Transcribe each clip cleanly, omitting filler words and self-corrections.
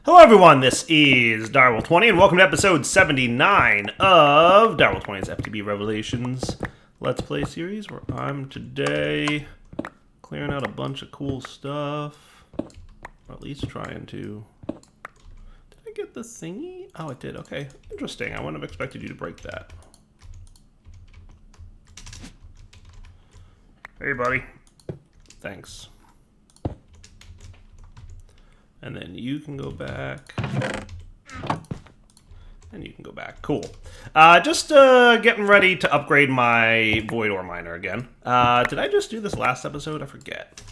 Hello everyone, this is Direwolf20 and welcome to episode 79 of Direwolf20's FTB Revelations Let's Play series, where I'm today clearing out a bunch of cool stuff, or at least trying to. Did I get the thingy? Oh, it did. Okay, interesting. I wouldn't have expected you to break that. Hey buddy. Thanks. And then you can go back. And you can go back. Cool. Just getting ready to upgrade my Void Ore Miner again. Did I just do this last episode? I forget.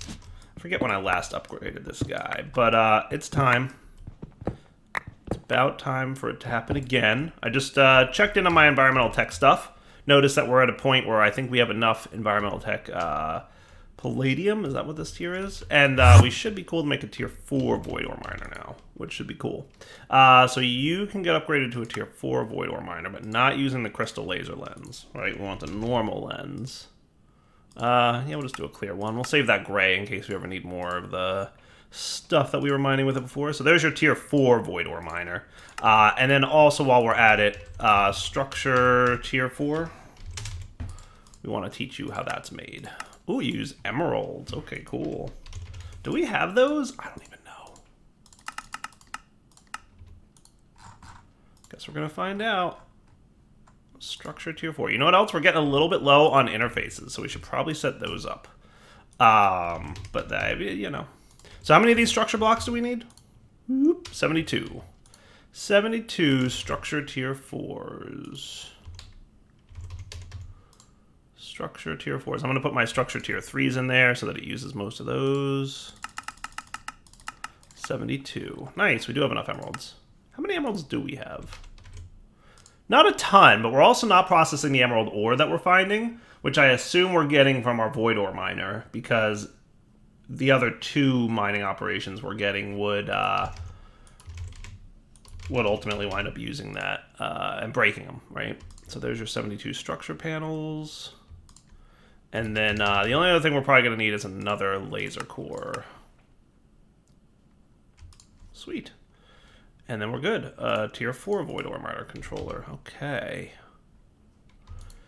I forget when I last upgraded this guy. But it's time. It's about time for it to happen again. I just checked in on my environmental tech stuff. Noticed that we're at a point where I think we have enough environmental tech Palladium, is that what this tier is? And we should be cool to make a tier 4 Void Ore Miner now, which should be cool. So you can get upgraded to a tier 4 Void Ore Miner, but not using the crystal laser lens, right? We want the normal lens. Yeah, we'll just do a clear one. We'll save that gray in case we ever need more of the stuff that we were mining with it before. So there's your tier 4 Void Ore Miner. And then also while we're at it, structure tier 4. We want to teach you how that's made. Ooh, use emeralds. Okay, cool. Do we have those? I don't even know. Guess we're going to find out. Structure tier 4. You know what else? We're getting a little bit low on interfaces, so we should probably set those up. But, you know. So how many of these structure blocks do we need? 72. 72 structure tier 4s. Structure tier 4s. I'm going to put my structure tier 3s in there so that it uses most of those. 72. Nice, we do have enough emeralds. How many emeralds do we have? Not a ton, but we're also not processing the emerald ore that we're finding, which I assume we're getting from our Void Ore Miner, because the other 2 mining operations we're getting would ultimately wind up using that and breaking them, right? So there's your 72 structure panels. And then the only other thing we're probably going to need is another laser core. Sweet. And then we're good. Tier 4 Void Ore Miner controller. Okay.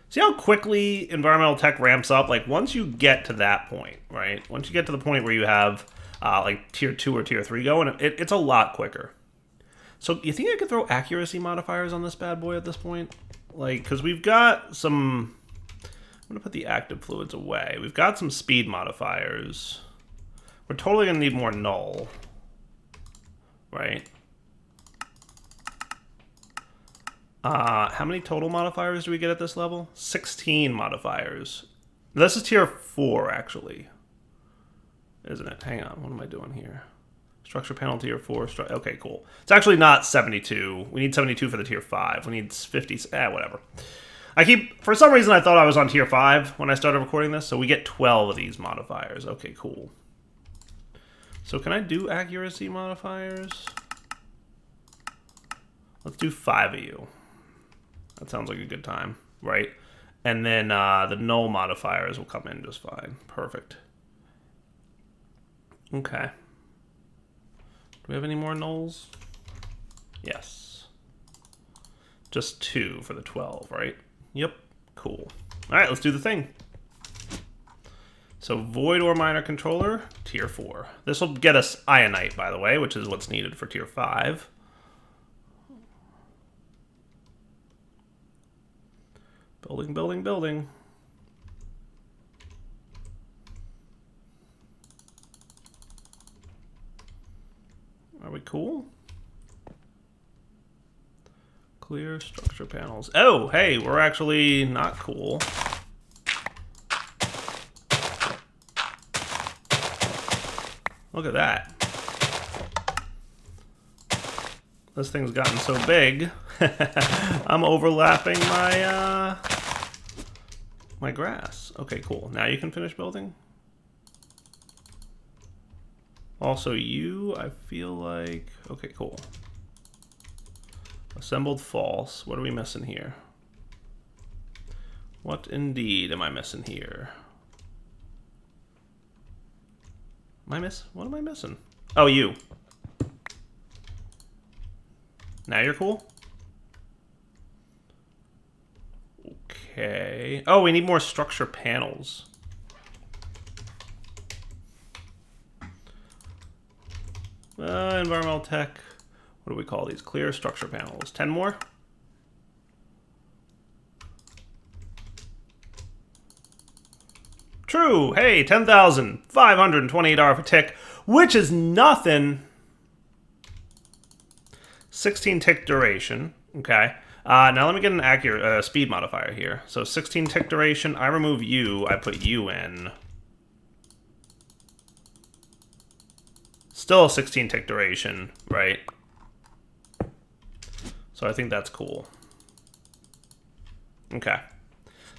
See how quickly environmental tech ramps up? Like, once you get to that point, right? Once you get to the point where you have, like, tier 2 or tier 3 going, it's a lot quicker. So, you think I could throw accuracy modifiers on this bad boy at this point? Like, because we've got some... I'm going to put the active fluids away. We've got some speed modifiers. We're totally going to need more null. Right? How many total modifiers do we get at this level? 16 modifiers. This is tier 4, actually. Isn't it? Hang on. What am I doing here? Structure panel tier 4. Okay, cool. It's actually not 72. We need 72 for the tier 5. We need 50. Whatever. For some reason, I thought I was on tier 5 when I started recording this, so we get 12 of these modifiers. Okay, cool. So can I do accuracy modifiers? Let's do 5 of you. That sounds like a good time, right? And then the null modifiers will come in just fine. Perfect. Okay. Do we have any more nulls? Yes. Just 2 for the 12, right? Yep. Cool. All right, let's do the thing. So Void Ore Miner controller, tier 4. This will get us Ionite, by the way, which is what's needed for tier 5. Building, building, building. Are we cool? Clear structure panels. Oh, hey, we're actually not cool. Look at that. This thing's gotten so big, I'm overlapping my my grass. Okay, cool. Now you can finish building. Also, I feel like... Okay, cool. Assembled false. What are we missing here? What indeed am I missing here? What am I missing? Oh, you. Now you're cool? Okay. Oh, we need more structure panels. Environmental tech. What do we call these? Clear structure panels. 10 more? True. Hey, 10,528 per tick, which is nothing. 16 tick duration. Okay. Now let me get an accurate speed modifier here. So 16 tick duration. I remove you. I put you in. Still a 16 tick duration, right? So I think that's cool. Okay.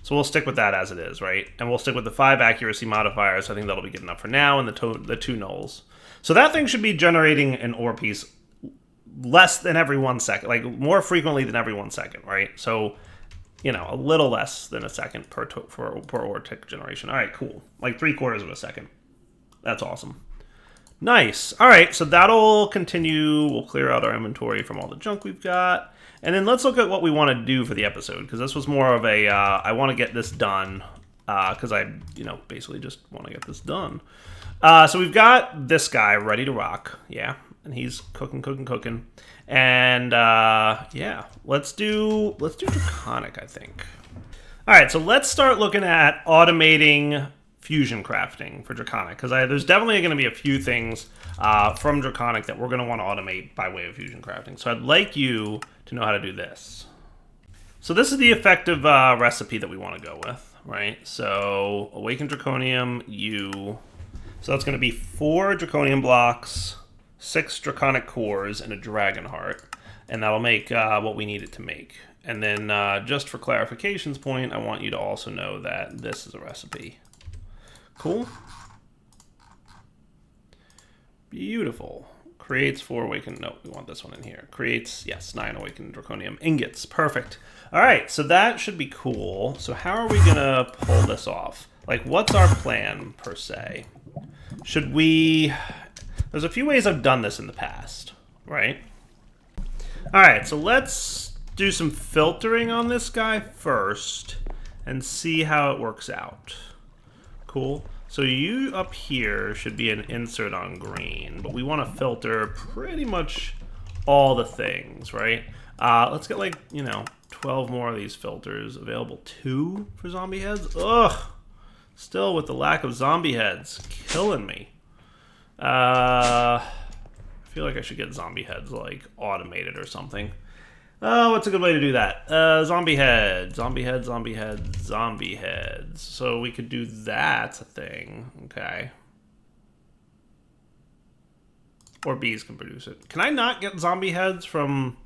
So we'll stick with that as it is, right? And we'll stick with the 5 accuracy modifiers. I think that'll be good enough for now, and the 2 nulls. So that thing should be generating an ore piece less than every 1 second, like more frequently than every 1 second, right? So, you know, a little less than a second per ore tick generation. All right, cool. Like 3/4 of a second. That's awesome. Nice. All right, so that'll continue. We'll clear out our inventory from all the junk we've got. And then let's look at what we want to do for the episode, because this was more of a, I want to get this done, because I, you know, basically just want to get this done. So we've got this guy ready to rock, yeah, and he's cooking. And, yeah, let's do Draconic, I think. All right, so let's start looking at automating fusion crafting for Draconic, because there's definitely going to be a few things from Draconic that we're going to want to automate by way of fusion crafting. So I'd like you to know how to do this. So this is the effective recipe that we want to go with, right? So Awakened Draconium, so that's going to be 4 Draconium blocks, 6 Draconic cores, and a Dragon Heart. And that'll make what we need it to make. And then just for clarification's point, I want you to also know that this is a recipe. Cool. Beautiful. Creates 4 awakened. No, we want this one in here. Creates, yes, 9 awakened draconium ingots. Perfect. All right, so that should be cool. So how are we gonna pull this off? Like, what's our plan per se? Should we? There's a few ways I've done this in the past, right? All right, so let's do some filtering on this guy first and see how it works out. Cool. So you up here should be an insert on green, but we want to filter pretty much all the things, right? Let's get, like, you know, 12 more of these filters available. 2 for zombie heads? Ugh! Still with the lack of zombie heads. Killing me. I feel like I should get zombie heads, like, automated or something. What's a good way to do that? Zombie head, zombie head, zombie head, zombie heads. So we could do that thing, okay. Or bees can produce it. Can I not get zombie heads from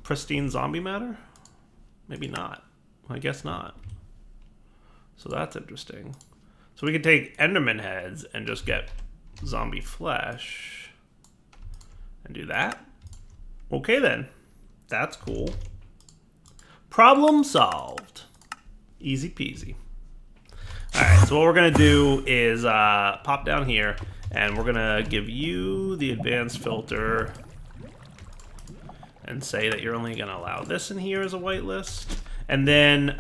pristine zombie matter? Maybe not. I guess not. So that's interesting. So we could take Enderman heads and just get zombie flesh and do that. Okay then, that's cool. Problem solved. Easy peasy. All right, so what we're gonna do is pop down here, and we're gonna give you the advanced filter and say that you're only gonna allow this in here as a whitelist. And then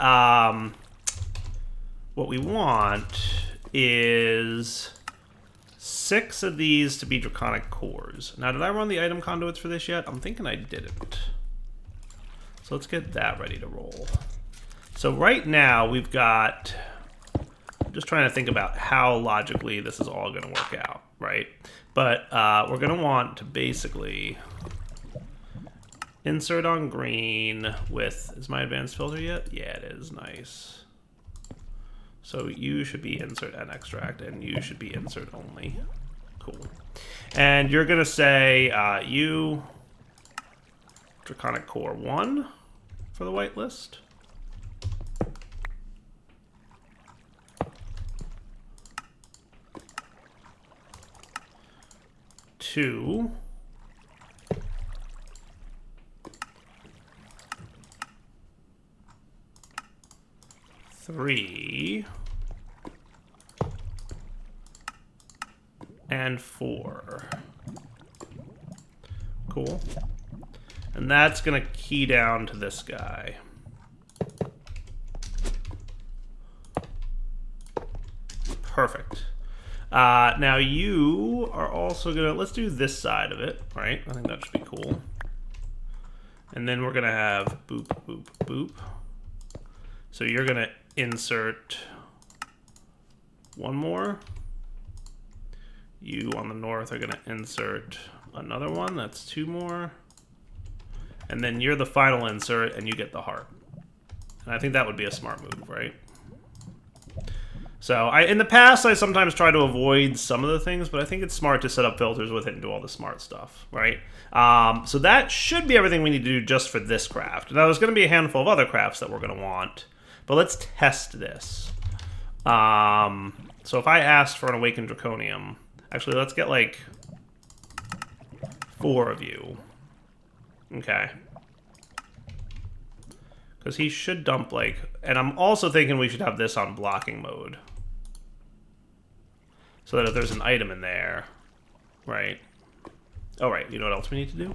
what we want is 6 of these to be Draconic cores. Now, did I run the item conduits for this yet? I'm thinking I didn't. So let's get that ready to roll. So right now we've got, I'm just trying to think about how logically this is all gonna work out, right? But we're gonna want to basically insert on green with, is my advanced filter yet? Yeah, it is, nice. So you should be insert and extract, and you should be insert only. Cool. And you're gonna say you Draconic Core 1 for the whitelist. Two. 3 and 4. Cool. And that's going to key down to this guy. Perfect. Now you are also going to... Let's do this side of it, right? I think that should be cool. And then we're going to have boop, boop, boop. So you're going to insert one more. You on the north are going to insert another one. That's two more. And then you're the final insert, and you get the heart. And I think that would be a smart move, right? So in the past, I sometimes try to avoid some of the things, but I think it's smart to set up filters with it and do all the smart stuff, right? So that should be everything we need to do just for this craft. Now, there's going to be a handful of other crafts that we're going to want, but let's test this. So if I asked for an Awakened Draconium, actually, let's get like 4 of you. Okay. Because he should dump like... And I'm also thinking we should have this on blocking mode. So that if there's an item in there, right? Oh, right. You know what else we need to do?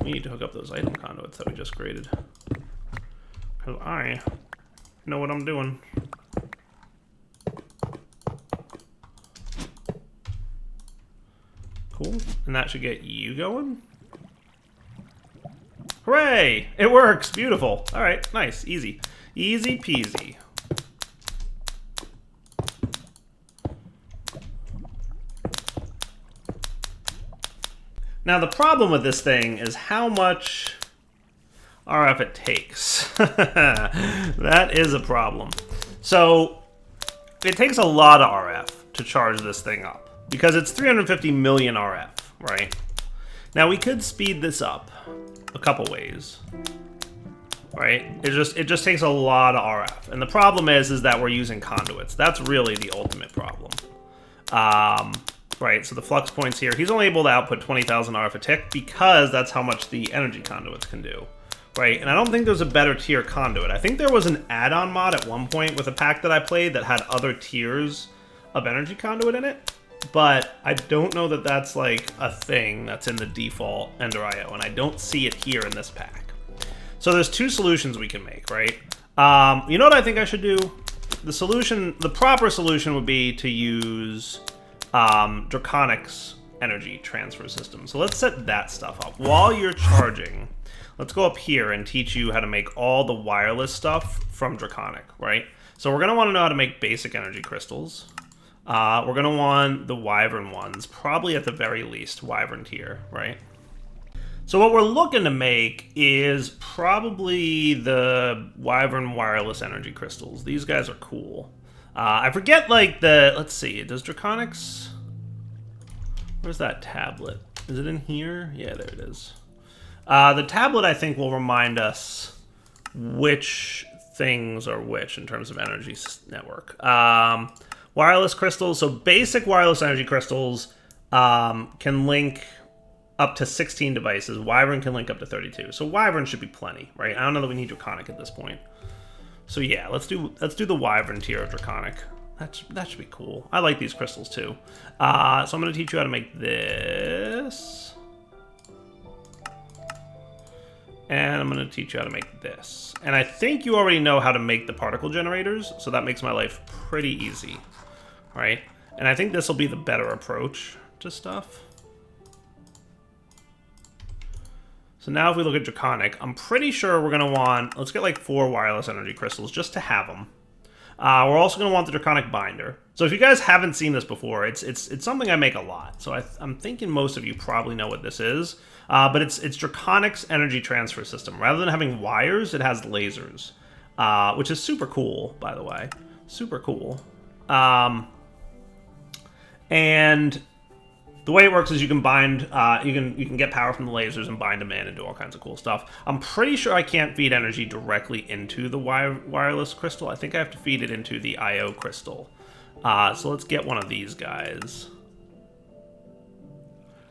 We need to hook up those item conduits that we just created. Because I know what I'm doing. Cool. And that should get you going. Hooray! It works! Beautiful. Alright, nice. Easy. Easy peasy. Now, the problem with this thing is how much RF it takes. That is a problem. So, it takes a lot of RF to charge this thing up. Because it's 350 million RF, right? Now, we could speed this up a couple ways. Right? It just takes a lot of RF. And the problem is that we're using conduits. That's really the ultimate problem. Right, so the flux points here, he's only able to output 20,000 RF a tick because that's how much the energy conduits can do. Right, and I don't think there's a better tier conduit. I think there was an add-on mod at one point with a pack that I played that had other tiers of energy conduit in it. But I don't know that that's like a thing that's in the default Ender IO, and I don't see it here in this pack. So there's 2 solutions we can make, right? You know what I think I should do? The proper solution would be to use Draconic's energy transfer system. So let's set that stuff up. While you're charging, let's go up here and teach you how to make all the wireless stuff from Draconic, right? So we're going to want to know how to make basic energy crystals. We're going to want the Wyvern ones, probably at the very least, Wyvern tier, right? So what we're looking to make is probably the Wyvern wireless energy crystals. These guys are cool. I forget, like, let's see, does Draconic's... Where's that tablet? Is it in here? Yeah, there it is. The tablet, I think, will remind us which things are which in terms of energy network. Wireless crystals, so basic wireless energy crystals can link up to 16 devices. Wyvern can link up to 32. So Wyvern should be plenty, right? I don't know that we need Draconic at this point. So yeah, let's do the Wyvern tier of Draconic. That should be cool. I like these crystals too. So I'm going to teach you how to make this. And I'm going to teach you how to make this. And I think you already know how to make the particle generators, so that makes my life pretty easy. Right? And I think this will be the better approach to stuff. So now if we look at Draconic, I'm pretty sure we're going to want... Let's get like 4 wireless energy crystals just to have them. We're also going to want the Draconic binder. So if you guys haven't seen this before, it's something I make a lot. So I'm thinking most of you probably know what this is. But it's Draconic's energy transfer system. Rather than having wires, it has lasers. Which is super cool, by the way. Super cool. And the way it works is you can bind, you can get power from the lasers and bind them in and do all kinds of cool stuff. I'm pretty sure I can't feed energy directly into the wireless crystal. I think I have to feed it into the IO crystal. So let's get one of these guys.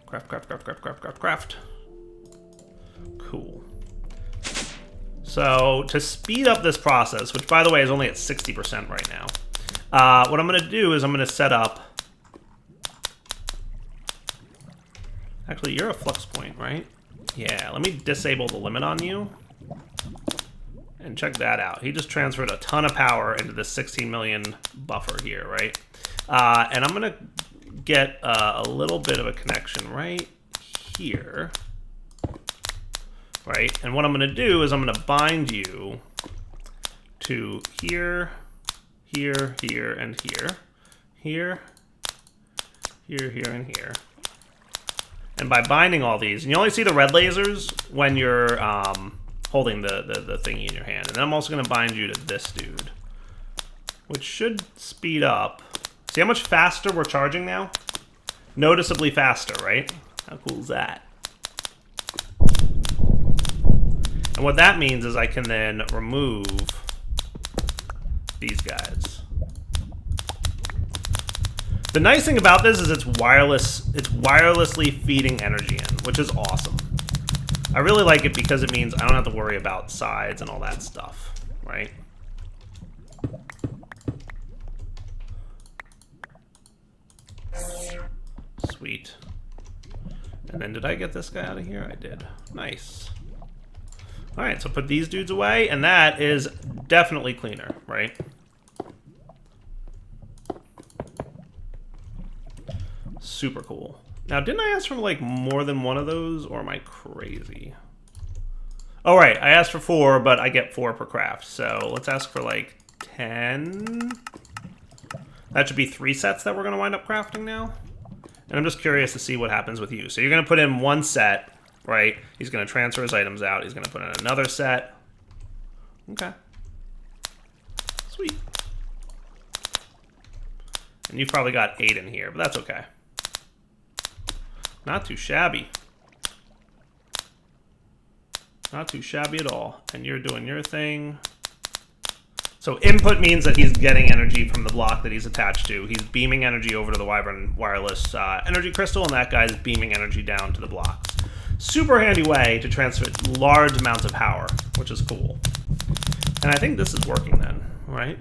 Craft. Cool. So to speed up this process, which by the way is only at 60% right now, what I'm going to do is I'm going to set up... Actually, you're a flux point, right? Yeah, let me disable the limit on you. And check that out. He just transferred a ton of power into this 16 million buffer here, right? And I'm going to get a little bit of a connection right here. Right? And what I'm going to do is I'm going to bind you to here, here, here, and here. Here, here, here, and here. And by binding all these, and you only see the red lasers when you're holding the thingy in your hand. And then I'm also going to bind you to this dude, which should speed up. See how much faster we're charging now? Noticeably faster, right? How cool is that? And what that means is I can then remove these guys. The nice thing about this is it's wireless. It's wirelessly feeding energy in, which is awesome. I really like it because it means I don't have to worry about sides and all that stuff, right? Sweet. And then did I get this guy out of here? I did. Nice. All right, so put these dudes away, and that is definitely cleaner, right? Super cool. Now, didn't I ask for, like, more than one of those, or am I crazy? Oh, right, I asked for 4, but I get 4 per craft, so let's ask for, like, 10? That should be 3 sets that we're going to wind up crafting now. And I'm just curious to see what happens with you. So you're going to put in 1 set, right? He's going to transfer his items out. He's going to put in another set. Okay. Sweet. And you've probably got 8 in here, but that's okay. Not too shabby. Not too shabby at all. And you're doing your thing. So input means that he's getting energy from the block that he's attached to. He's beaming energy over to the Wyvern Wireless energy crystal, and that guy's beaming energy down to the blocks. Super handy way to transfer large amounts of power, which is cool. And I think this is working then, right?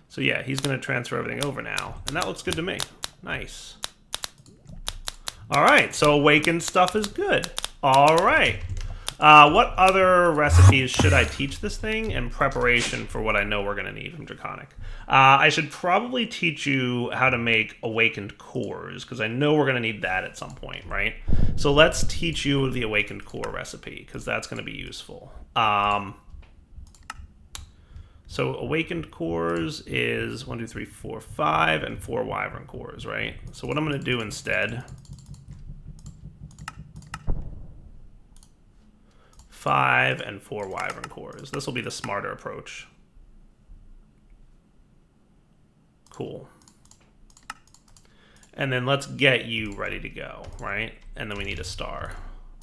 So yeah, he's going to transfer everything over now, and that looks good to me. Nice. All right, so awakened stuff is good. All right. What other recipes should I teach this thing in preparation for what I know we're going to need from Draconic? I should probably teach you how to make awakened cores, because I know we're going to need that at some point, right? So let's teach you the awakened core recipe, because that's going to be useful. So awakened cores is 1, 2, 3, 4, 5, and 4 wyvern cores, right? So what I'm going to do instead... 5 and 4 wyvern cores. This will be the smarter approach. Cool. And then let's get you ready to go, right? And then we need a star.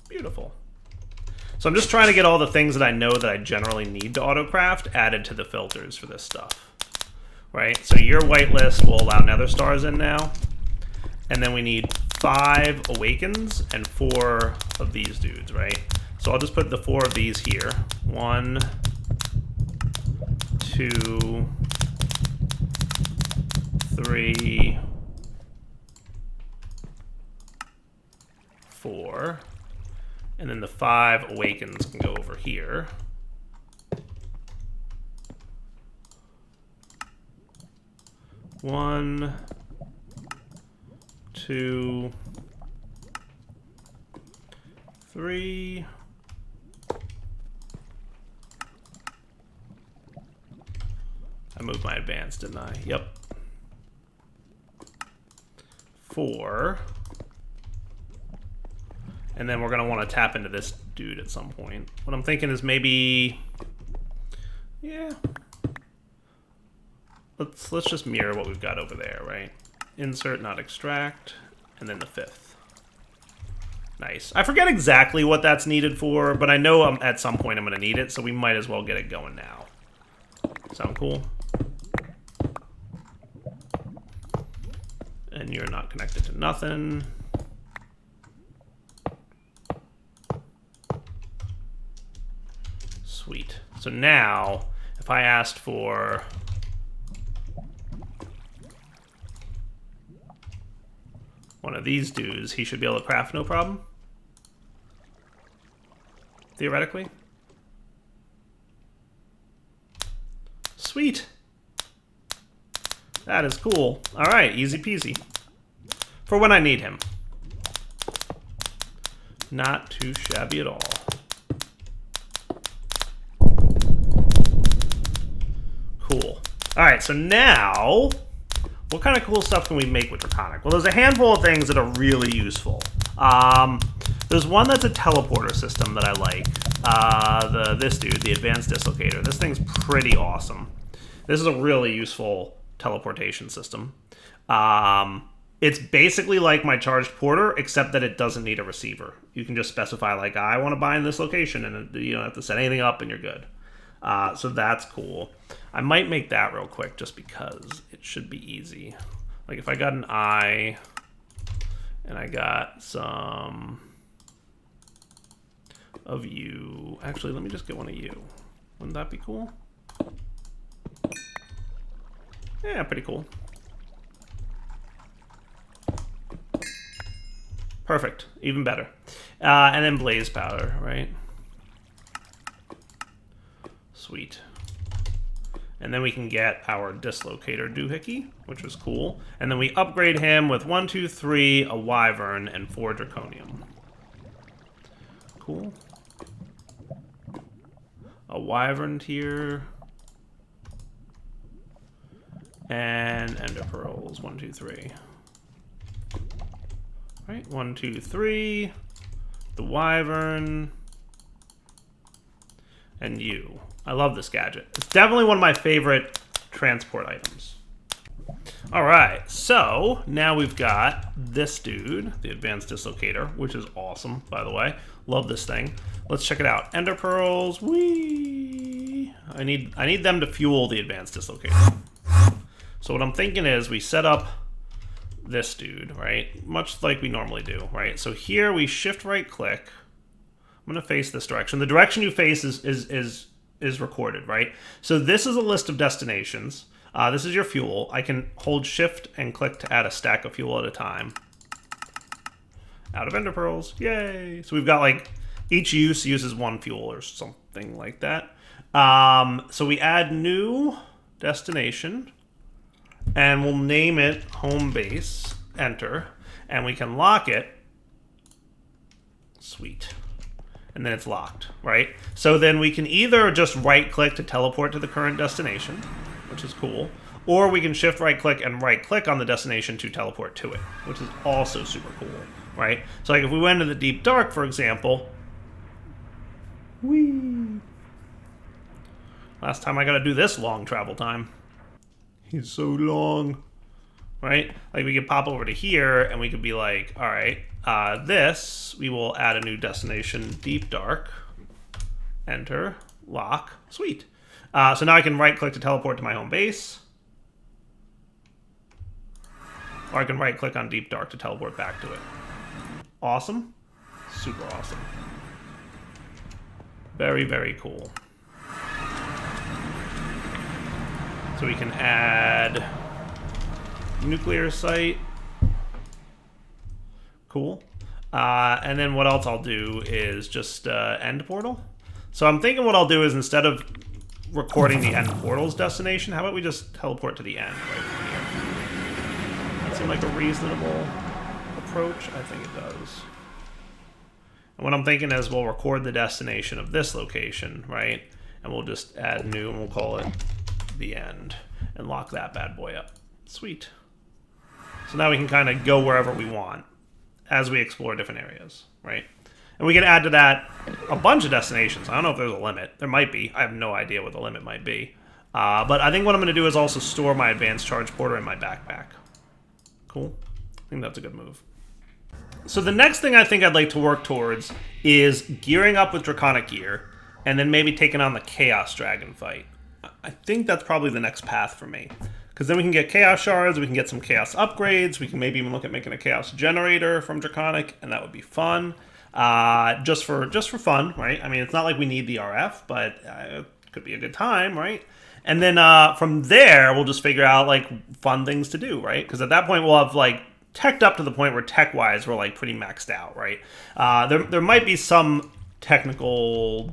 Beautiful. So I'm just trying to get all the things that I know that I generally need to autocraft added to the filters for this stuff, right? So your whitelist will allow nether stars in now. And then we need 5 awakens and 4 of these dudes, right? So I'll just put the 4 of these here. 1, 2, 3, 4. And then the 5 awakens can go over here. One, 2, 3. I moved my advance, didn't I? Yep. 4. And then we're going to want to tap into this dude at some point. What I'm thinking is maybe... Yeah. Let's just mirror what we've got over there, right? Insert, not extract, and then the 5th. Nice. I forget exactly what that's needed for, but I know at some point I'm going to need it, so we might as well get it going now. Sound cool? And you're not connected to nothing. Sweet. So now, if I asked for... one of these dudes, he should be able to craft no problem. theoretically. Sweet. That is cool. All right, easy peasy. For when I need him. Not too shabby at all. Cool. All right, so now, what kind of cool stuff can we make with Draconic? Well, there's a handful of things that are really useful. There's one that's a teleporter system that I like. This dude, the advanced dislocator. This thing's pretty awesome. This is a really useful teleportation system. It's basically like my charged porter, except that it doesn't need a receiver. You can just specify, like, I want to bind this location, and you don't have to set anything up, and you're good. So that's cool. I might make that real quick, just because it should be easy. Like, if I got an eye, and I got some of you. Actually, let me just get one of you. Wouldn't that be cool? Yeah, pretty cool. Perfect. Even better. And then blaze powder, right? Sweet. And then we can get our dislocator doohickey, which was cool. And then we upgrade him with 1, 2, 3, a wyvern, and 4 draconium. Cool. A wyvern tier. And ender pearls. 1, 2, 3. Right, 1, 2, 3. The wyvern. And you. I love this gadget. It's definitely one of my favorite transport items. All right, so now we've got this dude, the advanced dislocator, which is awesome, by the way. Love this thing. Let's check it out. Ender pearls. Whee! I need them to fuel the advanced dislocator. So what I'm thinking is we set up this dude, right? Much like we normally do, right? So here we shift right click. I'm gonna face this direction. The direction you face is recorded, right? So this is a list of destinations. This is your fuel. I can hold shift and click to add a stack of fuel at a time. Out of ender pearls, yay! So we've got like, each use uses 1 fuel or something like that. So we add new destination, and we'll name it home base, enter, and we can lock it. Sweet. And then it's locked, right? So then we can either just right-click to teleport to the current destination, which is cool, or we can shift right-click and right-click on the destination to teleport to it, which is also super cool, right? So like if we went into the deep dark, for example, whee! Last time I got to do this long travel time. He's so long, right? Like we could pop over to here and we could be like, all right, this, we will add a new destination, deep dark, enter, lock, sweet. So now I can right click to teleport to my home base. Or I can right click on deep dark to teleport back to it. Awesome. Super awesome. Very, very cool. So we can add nuclear site. Cool. And then what else I'll do is just end portal. So I'm thinking what I'll do is instead of recording the end portal's destination, how about we just teleport to the end right from here? That seems like a reasonable approach. I think it does. And what I'm thinking is we'll record the destination of this location, right? And we'll just add new and we'll call it the end and lock that bad boy up. Sweet. So now we can kind of go wherever we want as we explore different areas, right? And we can add to that a bunch of destinations. I don't know if there's a limit. There might be. I have no idea what the limit might be. But I think what I'm going to do is also store my advanced charge porter in my backpack. Cool. I think that's a good move. So the next thing I think I'd like to work towards is gearing up with Draconic gear and then maybe taking on the Chaos Dragon fight. I think that's probably the next path for me. Because then we can get Chaos Shards, we can get some Chaos upgrades, we can maybe even look at making a Chaos Generator from Draconic, and that would be fun. Just for fun, right? I mean, it's not like we need the RF, but it could be a good time, right? And then from there, we'll just figure out, like, fun things to do, right? Because at that point, we'll have, like, teched up to the point where tech-wise, we're, like, pretty maxed out, right? There might be some technical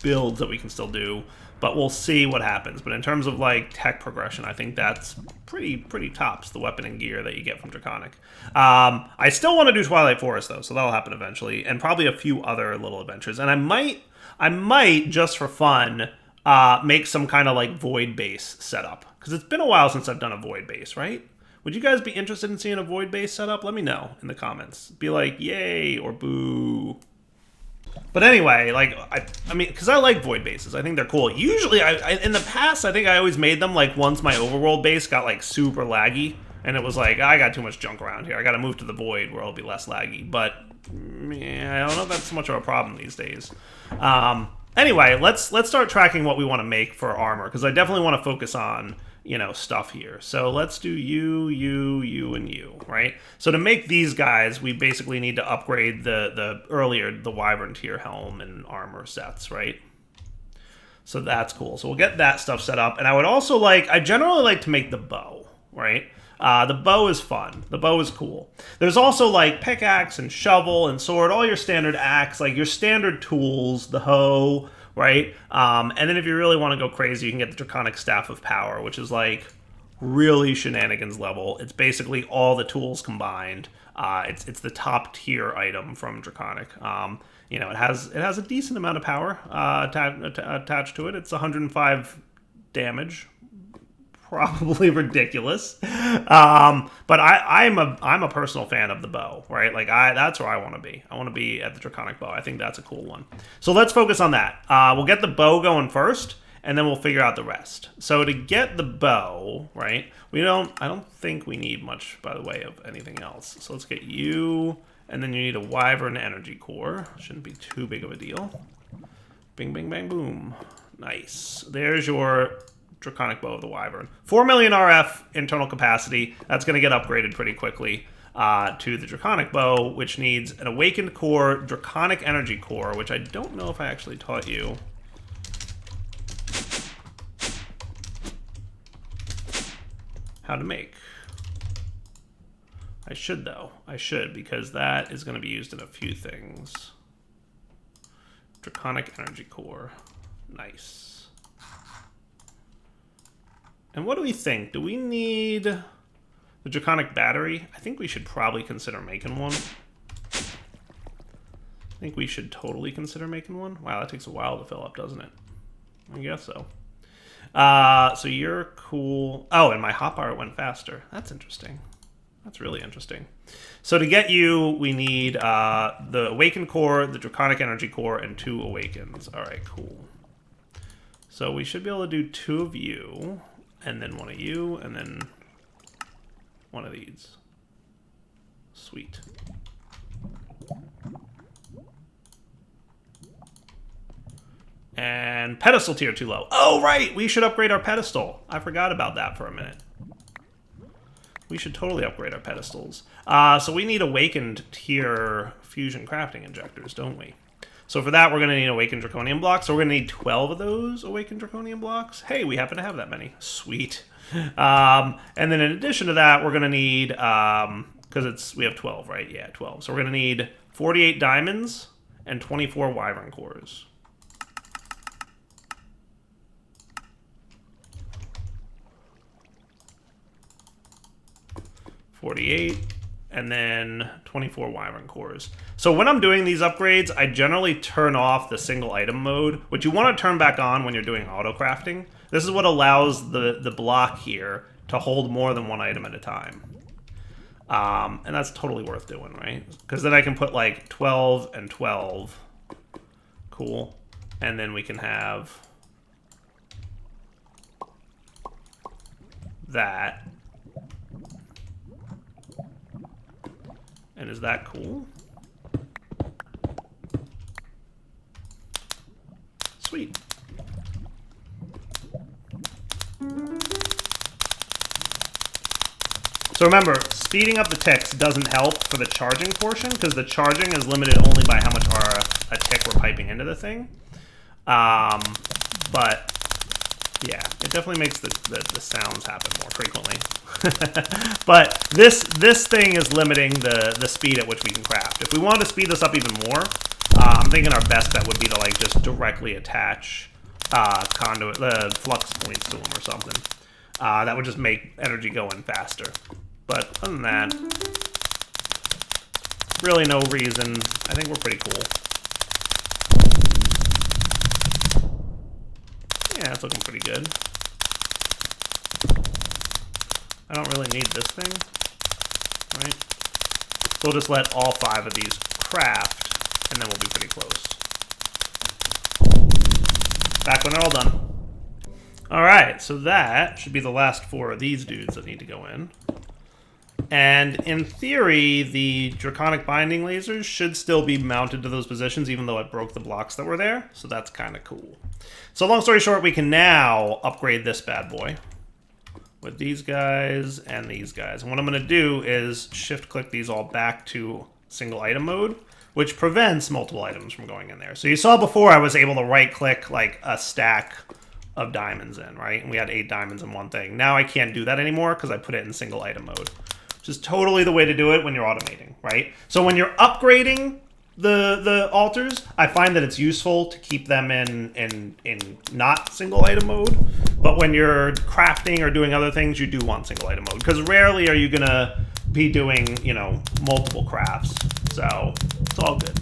builds that we can still do, but we'll see what happens. But in terms of like tech progression, I think that's pretty tops the weapon and gear that you get from Draconic. I still want to do Twilight Forest though, so that'll happen eventually, and probably a few other little adventures. And I might just for fun make some kind of like void base setup, because it's been a while since I've done a void base, right? Would you guys be interested in seeing a void base setup? Let me know in the comments. Be like, yay or boo. But anyway, like, I mean, because I like void bases. I think they're cool. Usually, in the past, I think I always made them, like, once my overworld base got, like, super laggy. And it was like, I got too much junk around here. I got to move to the void where it'll be less laggy. But, yeah, I don't know if that's so much of a problem these days. Anyway, let's start tracking what we want to make for armor, because I definitely want to focus on, you know, stuff here. So let's do you, and you, right? So to make these guys, we basically need to upgrade the Wyvern tier helm and armor sets, right? So that's cool. So we'll get that stuff set up. And I would also I generally like to make the bow, right? The bow is fun. The bow is cool. There's also like pickaxe and shovel and sword, all your standard axe, like your standard tools, the hoe, right? And then if you really want to go crazy, you can get the Draconic Staff of Power, which is like really shenanigans level. It's basically all the tools combined. It's the top tier item from Draconic. You know, it has a decent amount of power attached to it. It's 105 damage. Probably ridiculous, but I'm a personal fan of the bow, right? Like that's where I want to be. I want to be at the Draconic bow. I think that's a cool one. So let's focus on that. We'll get the bow going first, and then we'll figure out the rest. So to get the bow, right? I don't think we need much by the way of anything else. So let's get you, and then you need a Wyvern energy core. Shouldn't be too big of a deal. Bing, bing, bang, boom. Nice. There's your Draconic Bow of the Wyvern. 4 million RF internal capacity. That's going to get upgraded pretty quickly to the Draconic Bow, which needs an Awakened Core, Draconic Energy Core, which I don't know if I actually taught you. How to make. I should, though. I should, because that is going to be used in a few things. Draconic Energy Core. Nice. And what do we think? Do we need the Draconic Battery? I think we should probably consider making one. I think we should totally consider making one. Wow, that takes a while to fill up, doesn't it? I guess so. So you're cool. Oh, and my hotbar went faster. That's interesting. That's really interesting. So to get you, we need the Awakened Core, the Draconic Energy Core, and 2 Awakens. All right, cool. So we should be able to do 2 of you. And then 1 of you, and then 1 of these. Sweet. And pedestal tier too low. Oh, right! We should upgrade our pedestal. I forgot about that for a minute. We should totally upgrade our pedestals. So we need Awakened tier fusion crafting injectors, don't we? So for that, we're going to need Awakened Draconian blocks. So we're going to need 12 of those Awakened Draconian blocks. Hey, we happen to have that many. Sweet. And then in addition to that, we're going to need, because we have 12, right? Yeah, 12. So we're going to need 48 diamonds and 24 Wyvern cores. And then 24 Wyvern cores. So when I'm doing these upgrades, I generally turn off the single item mode, which you want to turn back on when you're doing auto crafting. This is what allows the block here to hold more than 1 item at a time. And that's totally worth doing, right? Because then I can put like 12 and 12. Cool. And then we can have that. And is that cool? Sweet. So remember, speeding up the ticks doesn't help for the charging portion, because the charging is limited only by how much a tick we're piping into the thing. But yeah, it definitely makes the sounds happen more frequently. But this thing is limiting the speed at which we can craft. If we wanted to speed this up even more, I'm thinking our best bet would be to like just directly attach conduit, flux points to them or something. That would just make energy go in faster. But other than that, really no reason. I think we're pretty cool. Yeah, it's looking pretty good. I don't really need this thing, right? So we'll just let all 5 of these craft, and then we'll be pretty close. Back when they're all done. Alright, so that should be the last 4 of these dudes that need to go in. And in theory, the Draconic binding lasers should still be mounted to those positions, even though it broke the blocks that were there. So that's kind of cool. So long story short, we can now upgrade this bad boy with these guys and these guys. And what I'm going to do is shift-click these all back to single item mode, which prevents multiple items from going in there. So you saw before I was able to right-click like a stack of diamonds in, right? And we had 8 diamonds in one thing. Now I can't do that anymore because I put it in single item mode. Which is totally the way to do it when you're automating, right? So when you're upgrading the altars, I find that it's useful to keep them in not single item mode. But when you're crafting or doing other things, you do want single item mode. Because rarely are you gonna be doing, you know, multiple crafts. So it's all good.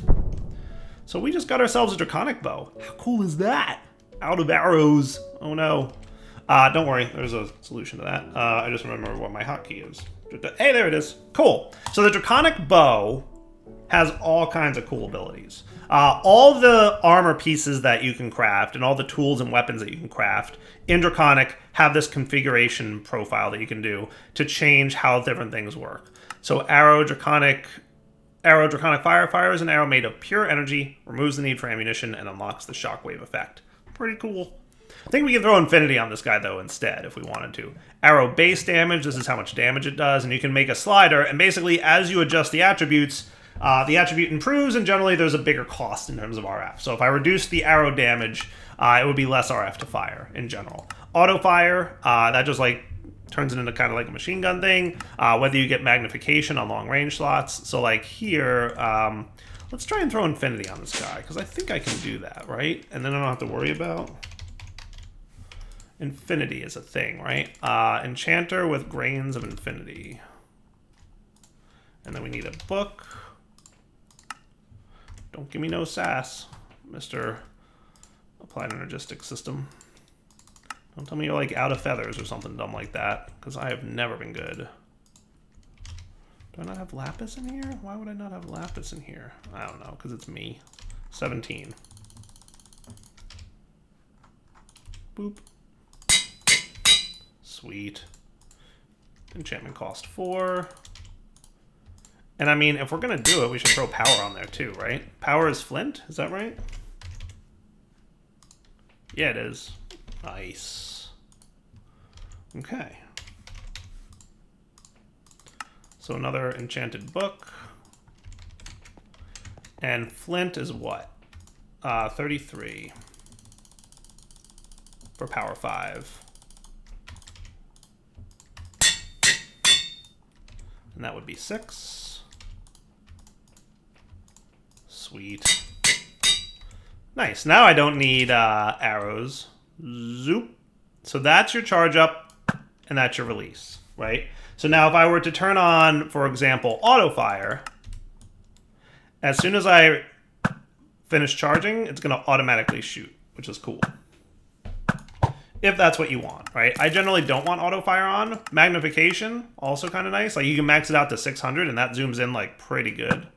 So we just got ourselves a Draconic bow. How cool is that? Out of arrows. Oh no. Don't worry, there's a solution to that. I just remember what my hotkey is. Hey, there it is. Cool. So the Draconic bow has all kinds of cool abilities. All the armor pieces that you can craft and all the tools and weapons that you can craft in Draconic have this configuration profile that you can do to change how different things work. So Arrow Draconic fire is an arrow made of pure energy, removes the need for ammunition, and unlocks the shockwave effect. Pretty cool. I think we can throw Infinity on this guy, though, instead, if we wanted to. Arrow base damage, this is how much damage it does, and you can make a slider, and basically, as you adjust the attribute improves, and generally there's a bigger cost in terms of RF. So if I reduce the arrow damage, it would be less RF to fire, in general. Auto fire, that just, like, turns it into kind of like a machine gun thing, whether you get magnification on long-range slots. So, like, here, let's try and throw Infinity on this guy, because I think I can do that, right? And then I don't have to worry about... Infinity is a thing, right? Enchanter with grains of infinity. And then we need a book. Don't give me no sass, Mr. Applied Energistic System. Don't tell me you're like out of feathers or something dumb like that, because I have never been good. Do I not have lapis in here? Why would I not have lapis in here? I don't know, because it's me. 17. Boop. Sweet. Enchantment cost 4. And I mean, if we're going to do it, we should throw power on there too, right? Power is flint, is that right? Yeah, it is. Nice. Okay. So another enchanted book. And flint is what? 33. For power 5. And that would be 6. Sweet. Nice. Now I don't need arrows. Zoop. So that's your charge up, and that's your release, right? So now if I were to turn on, for example, auto fire, as soon as I finish charging, it's going to automatically shoot, which is cool. If that's what you want, right? I generally don't want auto fire on. Magnification, also kind of nice. Like you can max it out to 600 and that zooms in like pretty good.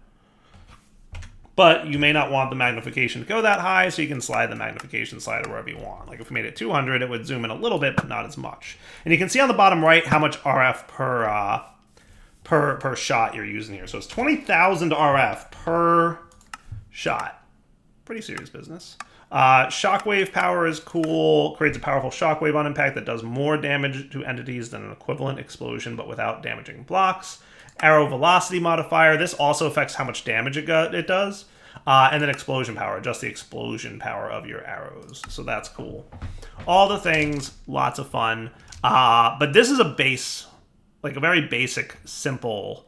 But you may not want the magnification to go that high, so you can slide the magnification slider wherever you want. Like if we made it 200, it would zoom in a little bit, but not as much. And you can see on the bottom right how much RF per shot you're using here. So it's 20,000 RF per shot. Pretty serious business. Shockwave power is cool. Creates a powerful shockwave on impact that does more damage to entities than an equivalent explosion, but without damaging blocks. Arrow velocity modifier. This also affects how much damage it does. And then explosion power. Adjust the explosion power of your arrows. So that's cool. All the things. Lots of fun. But this is a base, like a very basic, simple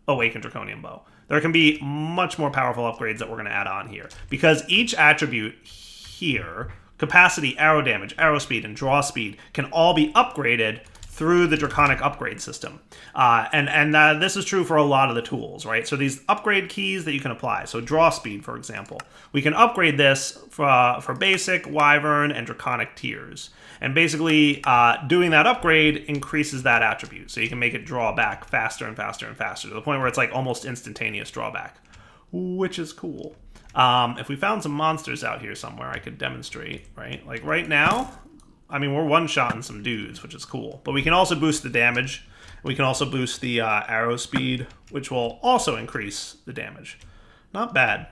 Awakened Draconian bow. there can be much more powerful upgrades that we're going to add on here. Because each attribute here, capacity, arrow damage, arrow speed, and draw speed, can all be upgraded through the Draconic upgrade system. This is true for a lot of the tools, right? So these upgrade keys that you can apply. So draw speed, for example. We can upgrade this for basic, wyvern, and Draconic tiers. And basically, doing that upgrade increases that attribute. So you can make it draw back faster and faster and faster, to the point where it's like almost instantaneous drawback, which is cool. If we found some monsters out here somewhere, I could demonstrate, right? Like right now, I mean, we're one-shotting some dudes, which is cool. But we can also boost the damage. We can also boost the arrow speed, which will also increase the damage. Not bad.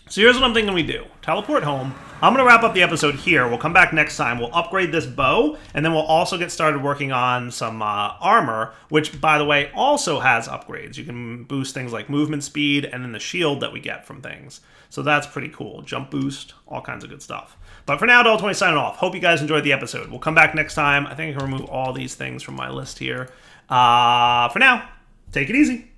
So here's what I'm thinking we do. Teleport home. I'm going to wrap up the episode here. We'll come back next time. We'll upgrade this bow, and then we'll also get started working on some armor, which, by the way, also has upgrades. You can boost things like movement speed and then the shield that we get from things. So that's pretty cool. Jump boost, all kinds of good stuff. But for now, Adult20 signing off. Hope you guys enjoyed the episode. We'll come back next time. I think I can remove all these things from my list here. For now, take it easy.